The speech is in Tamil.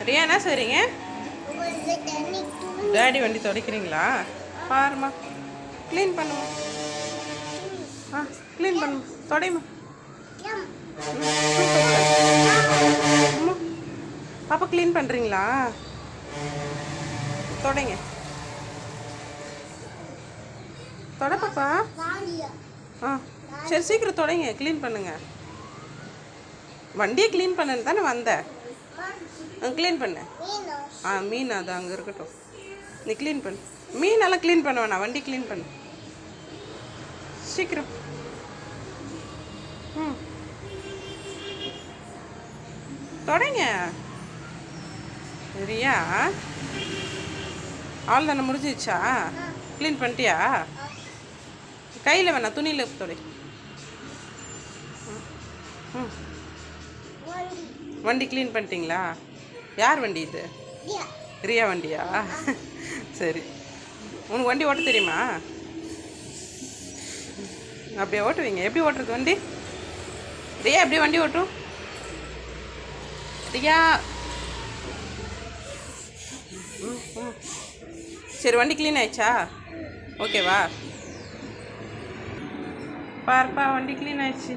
ரியா என்ன செய்றீங்க? டேடி வண்டி துடைக்கிறீங்களா? பாருமா, க்ளீன் பண்ணுமா. க்ளீன் பண்ணுமா, தொடைமா. அம்மா, பாப்பா க்ளீன் பண்ணுறீங்களா? தொடைங்க, தொட பாப்பா. சரி சீக்கிரம் தொடைங்க, க்ளீன் பண்ணுங்க. வண்டியை க்ளீன் பண்ணு தானே வந்த. க்ளீன் பண்ணு. மீன் அது அங்கே இருக்கட்டும். நீ க்ளீன் பண்ணு. மீனெல்லாம் க்ளீன் பண்ண வேணாம், வண்டி க்ளீன் பண்ணு சீக்கிரம். தொடங்க. சரியா? ஆள் தானே முடிஞ்சிச்சா? க்ளீன் பண்ணிட்டியா? கையில் வேணாம், துணியில் தொடை. வண்டி க்ளீன் பண்ணிட்டீங்களா? யார் வண்டி இது? ரியா வண்டியா? சரி, உனக்கு வண்டி ஓட்ட தெரியுமா? அப்படியே ஓட்டுவீங்க? எப்படி ஓட்டுறது வண்டி? ரியா எப்படி வண்டி ஓட்டும்? ரியா சரி, வண்டி க்ளீன் ஆயிடுச்சா? ஓகேவா? பாருப்பா, வண்டி க்ளீன் ஆயிடுச்சு.